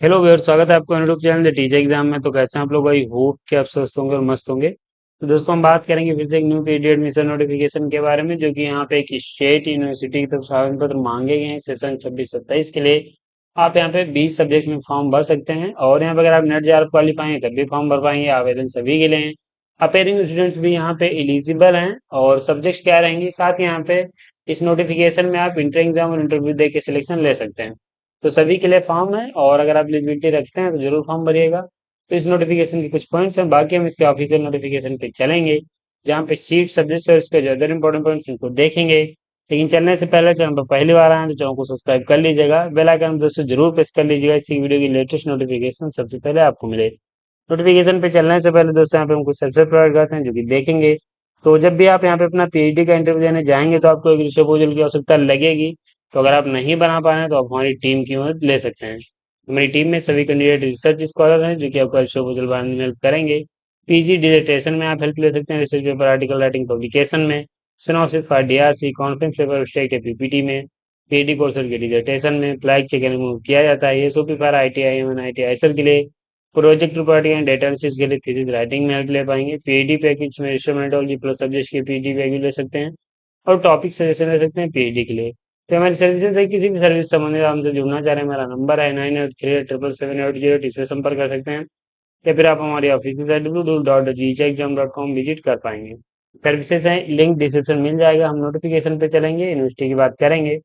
Hello viewers, स्वागत है आपको YouTube channel the teacher exam में। तो कैसे हैं आप लोग? भाई होप कि आप स्वस्थ होंगे और मस्त होंगे। तो दोस्तों, हम बात करेंगे फिर से एक न्यू पीडी एडमिशन नोटिफिकेशन के बारे में, जो कि यहाँ पे एक स्टेट यूनिवर्सिटी की तरफ से आवेदन पत्र मांगे गए हैं सेशन 26-27 के लिए। आप यहाँ पे 20 सब्जेक्ट में फॉर्म भर सकते हैं, और यहाँ पे अगर आप नेट जे क्वालिफाई हैं तब भी फॉर्म भर पाएंगे। आवेदन सभी के लिए हैं। अपेयरिंग स्टूडेंट्स भी यहाँ पे एलिजिबल हैं। और सब्जेक्ट्स क्या रहेंगी साथ ही यहाँ पे इस नोटिफिकेशन में आप इंटर एग्जाम और इंटरव्यू दे के सिलेक्शन ले सकते हैं। तो सभी के लिए फॉर्म है, और अगर आप एलिजिबिलिटी रखते हैं तो जरूर फॉर्म भरिएगा। तो इस नोटिफिकेशन के कुछ पॉइंट्स हैं, बाकी हम इसके ऑफिशियल नोटिफिकेशन पे चलेंगे, जहाँ पे सीट सब्जेक्ट और इसके जो अदर इंपॉर्टेंट पॉइंट्स उनको देखेंगे। लेकिन चलने से पहले चैनल पर पहली बार आए हैं तो चैनल को सब्सक्राइब कर लीजिएगा, बेल आइकन दोस्तों जरूर प्रेस कर लीजिएगा, इसी वीडियो की लेटेस्ट नोटिफिकेशन सबसे पहले आपको मिले। नोटिफिकेशन पे चलने से पहले दोस्तों यहाँ पे हम कुछ सबसे प्रोवाइड करते हैं जो कि देखेंगे। तो जब भी आप यहाँ पे अपना पीएचडी का इंटरव्यू देने जाएंगे तो आपको एक रिसर्च प्रपोजल की आवश्यकता लगेगी। तो अगर आप नहीं बना पा रहे हैं तो आप हमारी टीम की मदद ले सकते हैं। हमारी टीम में सभी कैंडिडेट रिसर्च स्कॉलर हैं जो कि आपका रिसर्च प्रपोजल बनाने में हेल्प करेंगे। पीजी डिसर्टेशन में आप हेल्प ले सकते हैं, research paper, article writing, publication में। Synopsis for DRC, conference paper, abstract या पीपीटी में। पीएचडी कोर्सेज के डिसर्टेशन में फ्लैग चेक किया जाता है। एसओपी फॉर आईटीआई एवं आईटीआई सर के लिए। Project report and data analysis के लिए थीसिस राइटिंग में हेल्प ले पाएंगे। पीएचडी पैकेज में इंस्ट्रूमेंटोलॉजी प्लस सब्जेक्ट के पीएचडी पैकेज ले सकते हैं, और टॉपिक सजेशन ले सकते हैं पीएचडी के लिए। तो हमारी सर्विसेज है, किसी भी सर्विस संबंधित हमसे जुड़ना चाह रहे हैं, हमारा नंबर है 9837777808, इस पे संपर्क कर सकते हैं। या फिर आप हमारी ऑफिशियल साइट www.gchexam.com विजिट कर पाएंगे। सर्विसेज हैं, लिंक डिस्क्रिप्शन मिल जाएगा। हम नोटिफिकेशन पे चलेंगे, यूनिवर्सिटी की बात करेंगे।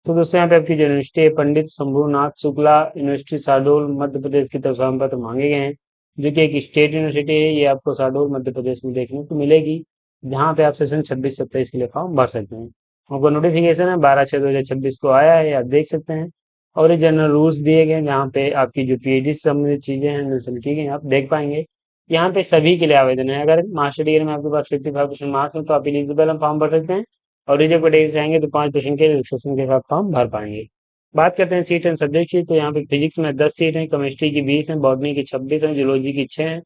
तो दोस्तों, यहाँ पे आपकी जो यूनिवर्सिटी है, पंडित शंभुनाथ शुक्ला यूनिवर्सिटी शहडोल मध्य प्रदेश की तरफ से आवेदन पत्र मांगे गए हैं, जो कि एक स्टेट यूनिवर्सिटी है। ये आपको शहडोल मध्य प्रदेश में देखने को मिलेगी, जहाँ पे आप सेशन 26-27 के लिए फॉर्म भर सकते हैं। आपको नोटिफिकेशन है 12/6/2026 को आया है, आप देख सकते हैं। और ये जनरल रूल्स दिए गए हैं, जहाँ पे आपकी जो पीएचडी से संबंधित चीजें हैं मेंशन की गई हैं, आप देख पाएंगे। यहाँ पे सभी के लिए आवेदन है। अगर मास्टर डिग्री में आपके पास 55% मार्क्स हो तो आप एलिजिबल हम फॉर्म भर सकते हैं। और रिजर्व कैटेगरी से आएंगे तो 5% के रिलैक्सेशन के साथ फॉर्म भर पाएंगे। बात करते हैं सीट एंड सब्जेक्ट की, तो यहाँ पे फिजिक्स में 10 सीट हैं, केमिस्ट्री की 20 हैं, बॉटनी की 26 हैं, जूलॉजी की 6 हैं,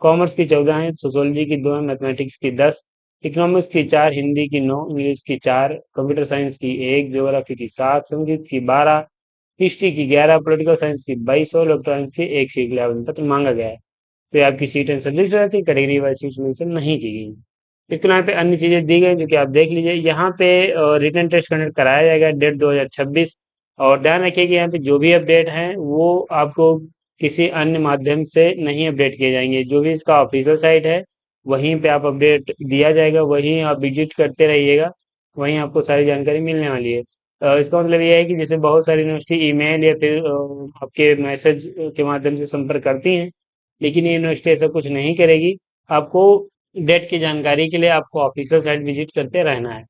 कॉमर्स की 14 हैं, सोशोलॉजी की 2 हैं, मैथमेटिक्स की 10, इकोनॉमिक्स की 4, हिंदी की 9, इंग्लिश की 4, कंप्यूटर साइंस की 1, ज्योग्राफी की 7, संगीत की 12, हिस्ट्री की 11, पॉलिटिकल साइंस की 22 और इलेक्ट्रॉनिक्स की 1 सीट के लिए आवेदन पत्र मांगा गया है। तो ये आपकी सीट एंड सब्जेक्ट रहती है, कैटेगरी वाइज सीट्स मेंशन नहीं की गई। इसके यहाँ पे अन्य चीजें दी गई जो कि आप देख लीजिए। यहाँ पे रिटन टेस्ट कंडक्ट कराया जाएगा, डेट 2026। और ध्यान रखिए कि यहाँ पे जो भी अपडेट हैं वो आपको किसी अन्य माध्यम से नहीं अपडेट किए जाएंगे। जो भी इसका ऑफिशियल साइट है वहीं पे आप अपडेट दिया जाएगा, वहीं आप विजिट करते रहिएगा, वहीं आपको सारी जानकारी मिलने वाली है। इसका मतलब ये है कि जैसे बहुत सारी यूनिवर्सिटी ईमेल या फिर आपके मैसेज के माध्यम से संपर्क करती हैं, लेकिन ये यूनिवर्सिटी ऐसा कुछ नहीं करेगी। आपको डेट की जानकारी के लिए आपको ऑफिशियल साइट विजिट करते रहना है।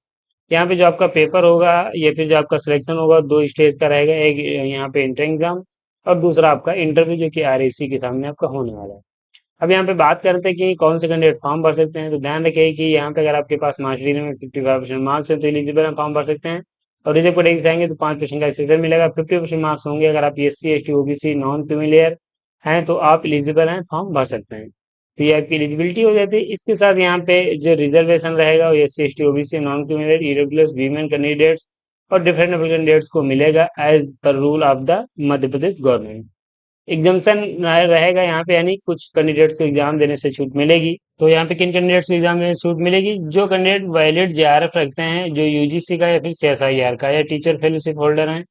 यहाँ पे जो आपका पेपर होगा या फिर जो आपका सिलेक्शन होगा, 2 स्टेज का रहेगा। एक यहाँ पे इंटर एग्जाम, और दूसरा आपका इंटरव्यू, जो कि आरएसी के सामने आपका होने वाला है। अब यहाँ पे बात करते हैं कि कौन से कैंडिडेट फॉर्म भर सकते हैं। तो ध्यान रखिए कि यहाँ पे अगर आपके पास मास्टर डिग्री में 55% मार्क्स है तो एलिजिबल फॉर्म भर सकते हैं। और रिजर्व कैटेगरी जाएंगे तो 5% का एक्सेशन मिलेगा। 50% मार्क्स होंगे अगर आप SC ST OBC non creamy layer हैं तो आप एलिजिबल हैं, फॉर्म भर सकते हैं। तो ये आपकी एलिजिबिलिटी हो जाती है। इसके साथ यहाँ पे जो रिजर्वेशन रहेगा वो SC ST OBC non creamy layer irregular women candidates और डिफरेंट कैंडिडेट्स को मिलेगा, as per rule of the Madhya Pradesh government. Exemption रहेगा यहाँ पे, यानी कुछ कैंडिडेट्स को एग्जाम देने से छूट मिलेगी। तो यहाँ पे किन कैंडिडेट्स को एग्जाम देने से छूट मिलेगी? जो कैंडिडेट वैलिड जेआरएफ रखते हैं, जो यूजीसी का या फिर सीएसआईआर का या टीचर फेलोशिप होल्डर हैं,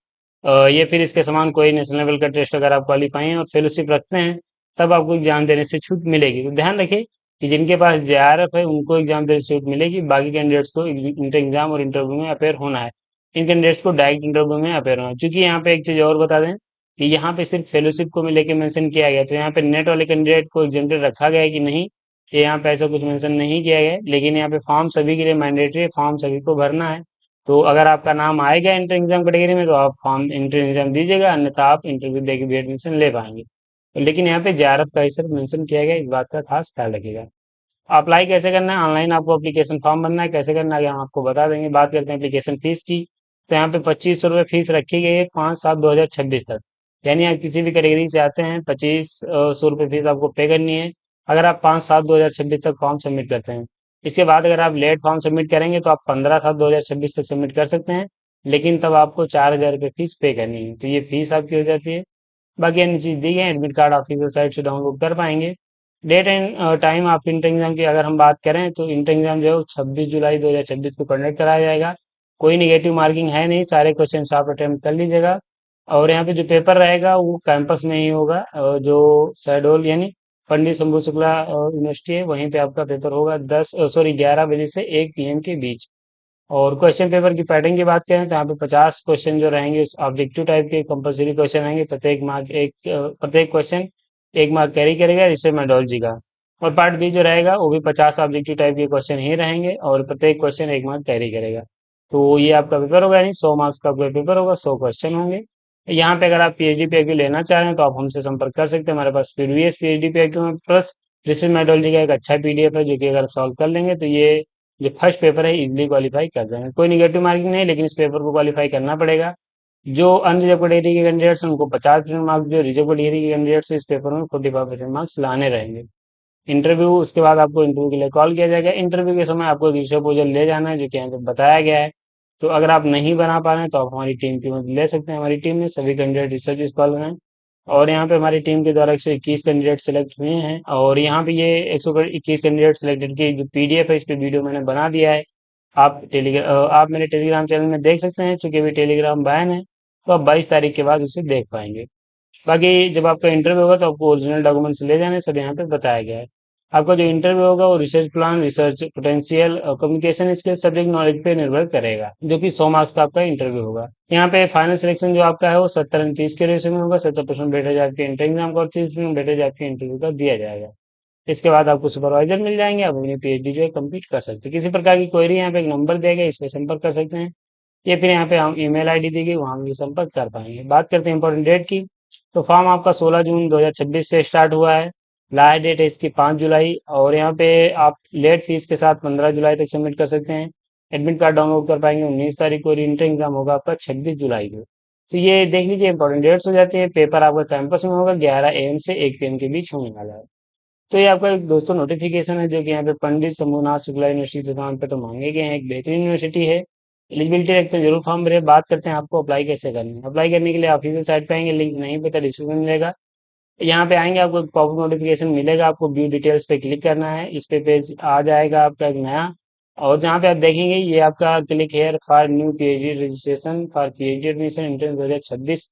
या फिर इसके समान कोई नेशनल लेवल का टेस्ट अगर आप क्वालिफाई हैं और फेलोशिप रखते हैं, तब आपको एग्जाम देने से छूट मिलेगी। तो ध्यान रखिए कि जिनके पास जेआरएफ है उनको एग्जाम देने से छूट मिलेगी, बाकी कैंडिडेट्स को इंटर एग्जाम और इंटरव्यू में अपेयर होना है। इन कैंडिडेट्स को डायरेक्ट इंटरव्यू में अपेयर होना है। क्योंकि यहाँ पे एक चीज और बता दें कि यहाँ पे सिर्फ फेलोशिप को लेके मेंशन किया गया, तो यहाँ पे नेट वाले कैंडिडेट को एग्जेम्प्टेड रखा गया है कि नहीं, ये यहाँ पे ऐसा कुछ मेंशन नहीं किया गया है। लेकिन यहाँ पे फॉर्म सभी के लिए मैंडेटरी है, फॉर्म सभी को भरना है। तो अगर आपका नाम आएगा इंटर एग्जाम कैटेगरी में तो आप फॉर्म इंटर एग्जाम दीजिएगा, अन्यथा आप इंटरव्यू देके भी एडमिशन ले पाएंगे। तो लेकिन यहाँ पे जेआरएफ का ही सिर्फ मेंशन किया गया है, इस बात का खास ख्याल रखिएगा। अप्लाई कैसे करना है? ऑनलाइन आपको एप्लीकेशन फॉर्म भरना है। कैसे करना है हम आपको बता देंगे। बात करते हैं एप्लीकेशन फीस की, तो यहाँ पे 2500 रुपये फीस रखी गई है 5/7/2026 तक। यानी आप किसी भी कैटेगरी से आते हैं 2500 रुपये फीस आपको पे करनी है, अगर आप 5/7/2026 तक फॉर्म सबमिट करते हैं। इसके बाद अगर आप लेट फॉर्म सबमिट करेंगे तो आप 15/7/2026 तक सबमिट कर सकते हैं, लेकिन तब आपको 4000 रुपये फीस पे करनी है। तो ये फीस आपकी हो जाती है। बाकी अन्य चीज़ दी गई है, एडमिट कार्ड आप वेबसाइट से डाउनलोड कर पाएंगे। डेट एंड टाइम आपके इंटर एग्जाम की अगर हम बात करें तो इंटर एग्जाम जो है वो 26 जुलाई 2026 को कंडक्ट कराया जाएगा। कोई निगेटिव मार्किंग है नहीं, सारे क्वेश्चन आप अटेम्प्ट कर लीजिएगा। और यहाँ पे जो पेपर रहेगा वो कैंपस में ही होगा, जो शहडोल यानी पंडित शंभू शुक्ला यूनिवर्सिटी है, वहीं पे आपका पेपर होगा 11 बजे से 1 PM के बीच। और क्वेश्चन पेपर की पैटर्न की बात करें तो यहाँ पे 50 क्वेश्चन जो रहेंगे ऑब्जेक्टिव टाइप के कंपलसरी क्वेश्चन रहेंगे। प्रत्येक क्वेश्चन 1 मार्क कैरी करेगा, जिससे मेथोडोलॉजी का। और पार्ट बी जो रहेगा वो भी 50 ऑब्जेक्टिव टाइप के क्वेश्चन ही रहेंगे, और प्रत्येक क्वेश्चन 1 मार्क कैरी करेगा। तो ये आपका पेपर होगा, यानी 100 मार्क्स का आपका पेपर होगा, 100 क्वेश्चन होंगे। यहाँ पे अगर आप पीएचडी पीएक्यू लेना चाह रहे हैं तो आप हमसे संपर्क कर सकते हैं। हमारे पास प्रीवियस पीएचडी पीएक्यू में प्लस रिसर्च मेथोडोलॉजी का एक अच्छा पीडीएफ है, जो कि अगर सॉल्व कर लेंगे तो ये फर्स्ट पेपर है, इजीली क्वालिफाई कर जाएंगे। कोई निगेटिव मार्किंग नहीं, लेकिन इस पेपर को क्वालिफाई करना पड़ेगा। जो अनरिजर्व कैटेगरी के कैंडिडेट्स हैं उनको 50% मार्क्स, जो रिजर्व कैटेगरी के कैंडिडेट्स इस पेपर में 45% मार्क्स लाने रहेंगे। इंटरव्यू, उसके बाद आपको इंटरव्यू के लिए कॉल किया जाएगा। इंटरव्यू के समय आपको एक रिसर्च प्रपोजल ले जाना है, जो कि यहाँ पे बताया गया है। तो अगर आप नहीं बना पा रहे हैं तो आप हमारी टीम की मदद ले सकते हैं। हमारी टीम में सभी कैंडिडेट रिसर्च स्कॉलर हैं, और यहाँ पे हमारी टीम के द्वारा 121 कैंडिडेट सेलेक्ट हुए हैं। और यहाँ पे ये 121 कैंडिडेट सेलेक्टेड की जो पीडीएफ है, इस पे वीडियो मैंने बना दिया है। आप मेरे टेलीग्राम चैनल में देख सकते हैं, चूंकि अभी टेलीग्राम बैन है, तो आप 22 तारीख के बाद उसे देख पाएंगे। बाकी जब आपका इंटरव्यू होगा तो आपको ओरिजिनल डॉक्यूमेंट्स ले जाने, सब यहाँ पे बताया गया है। आपका जो इंटरव्यू होगा वो रिसर्च प्लान, रिसर्च पोटेंशियल और कम्युनिकेशन स्किल, सब्जेक्ट नॉलेज पे निर्भर करेगा, जो कि 100 मार्क्स का आपका इंटरव्यू होगा। यहाँ पे फाइनल सिलेक्शन जो आपका है वो 70-30 के रेशियो में होगा। 70% वेटेज आपके इंटर एग्जाम का और 30% वेटेज आपके इंटरव्यू का दिया जाएगा। इसके बाद आपको सुपरवाइजर मिल जाएंगे, आप अपनी पीएचडी जो है कंप्लीट कर सकते हैं। किसी प्रकार की क्वेरी यहाँ पे एक नंबर दिया गया, इस पे संपर्क कर सकते हैं, या फिर यहाँ पे हम ईमेल आईडी दी गई, वहाँ भी संपर्क कर पाएंगे। बात करते हैं इंपॉर्टेंट डेट की, तो फॉर्म आपका 16 जून 2026 से स्टार्ट हुआ है। लास्ट डेट है इसकी 5 जुलाई, और यहाँ पे आप लेट फीस के साथ 15 जुलाई तक सबमिट कर सकते हैं। एडमिट कार्ड डाउनलोड कर पाएंगे 19 तारीख को, और इंटर एग्जाम होगा आपका 26 जुलाई को। तो ये देख लीजिए इंपॉर्टेंट डेट्स हो जाती है। पेपर आपका कैंपस में होगा, 11 AM से 1 PM के बीच होने वाला है। तो ये आपका एक दोस्तों नोटिफिकेशन है, जो कि यहाँ पे पंडित शंभुनाथ शुक्ला यूनिवर्सिटी के नाम पे तो मांगे गए हैं, एक बेहतरीन यूनिवर्सिटी है। एलिजिबिलिटी रखते हैं, जरूर फॉर्म भरे। बात करते हैं आपको अप्लाई कैसे करना है। अप्लाई करने के लिए ऑफिशियल साइट पे आएंगे, लिंक नहीं पता डिस्क्रिप्शन में मिलेगा। यहाँ पे आएंगे, आपको एक पॉप नोटिफिकेशन मिलेगा, आपको व्यू डिटेल्स पे क्लिक करना है। इस पे पेज आ जाएगा आपका एक नया, और जहाँ पे आप देखेंगे ये आपका click here for new PhD registration for PhD admission inter 2026,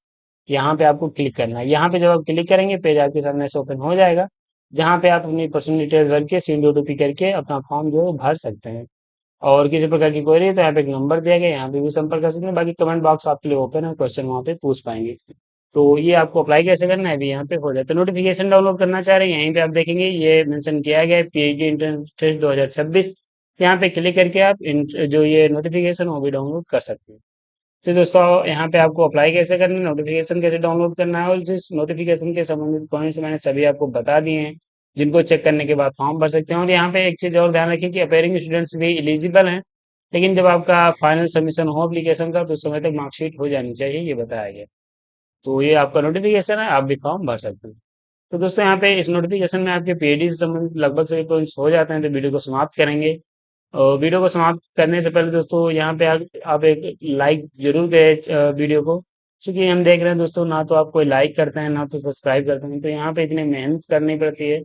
यहाँ पे आपको क्लिक करना है। यहाँ पे जब आप क्लिक करेंगे पेज आपके सामने से ओपन हो जाएगा, जहाँ पे आप अपनी पर्सनल डिटेल्स भर के सीडीओटीपी करके अपना फॉर्म जो है भर सकते हैं। और किसी प्रकार की क्वेरी है तो यहाँ पे एक नंबर दिया गया है, यहाँ पे भी संपर्क कर सकते हैं। बाकी कमेंट बॉक्स आपके लिए ओपन है, क्वेश्चन वहाँ पे पूछ पाएंगे। तो ये आपको अप्लाई कैसे करना है अभी यहाँ पे हो जाता है। नोटिफिकेशन डाउनलोड करना चाह रहे हैं, यहीं पे आप देखेंगे ये मेंशन किया गया है पीएचडी इंटर्नशिप 2026। यहाँ पे क्लिक करके आप जो ये नोटिफिकेशन वो भी डाउनलोड कर सकते हैं। तो दोस्तों यहाँ पे आपको अप्लाई कैसे करना है, नोटिफिकेशन कैसे डाउनलोड करना है, और जिस नोटिफिकेशन के संबंधित पॉइंट्स मैंने सभी आपको बता दिए हैं, जिनको चेक करने के बाद फॉर्म भर सकते हैं। और यहाँ पे एक चीज और ध्यान रखें कि अपेयरिंग स्टूडेंट्स भी एलिजिबल हैं, लेकिन जब आपका फाइनल सबमिशन हो एप्लीकेशन का तो उस समय तक मार्कशीट हो जानी चाहिए, ये बताया गया। तो ये आपका नोटिफिकेशन है, आप भी फॉर्म भर सकते हैं। तो दोस्तों यहाँ पे इस नोटिफिकेशन में आपके पीएचडी से संबंधित लगभग सभी पॉइंट्स हो जाते हैं, तो वीडियो को समाप्त करेंगे। और वीडियो को समाप्त करने से पहले दोस्तों यहाँ पे आप एक लाइक जरूर करें वीडियो को, क्योंकि हम देख रहे हैं दोस्तों ना तो आप कोई लाइक करते हैं ना तो सब्सक्राइब करते हैं। तो यहाँ पे इतनी मेहनत करनी पड़ती है,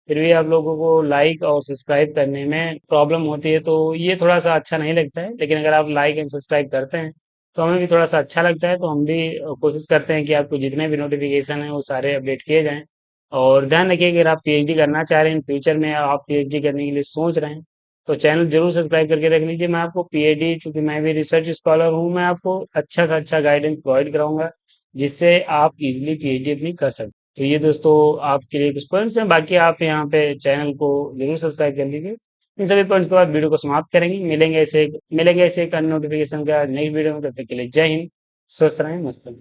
फिर भी आप लोगों को लाइक और सब्सक्राइब करने में प्रॉब्लम होती है, तो ये थोड़ा सा अच्छा नहीं लगता है। लेकिन अगर आप लाइक एंड सब्सक्राइब करते हैं तो हमें भी थोड़ा सा अच्छा लगता है, तो हम भी कोशिश करते हैं कि आपको जितने भी नोटिफिकेशन है वो सारे अपडेट किए जाएं। और ध्यान रखिए अगर आप पीएचडी करना चाह रहे हैं फ्यूचर में, आप पीएचडी करने के लिए सोच रहे हैं, तो चैनल जरूर सब्सक्राइब करके रख लीजिए। मैं आपको पीएचडी, चूंकि मैं भी रिसर्च स्कॉलर हूँ, मैं आपको अच्छा से अच्छा गाइडेंस प्रोवाइड कराऊंगा, जिससे आप इजीली पीएचडी अपनी कर सकते हैं। तो ये दोस्तों आपके लिए कुछ पॉइंट्स हैं, बाकी आप यहाँ पे चैनल को जरूर सब्सक्राइब कर लीजिए। इन सभी पॉइंट्स के बाद वीडियो को समाप्त करेंगे। मिलेंगे ऐसे एक अन्य नोटिफिकेशन का नेक्स्ट वीडियो में, तब तक के लिए जय हिंद, स्वस्थ रहें, मस्त रहें।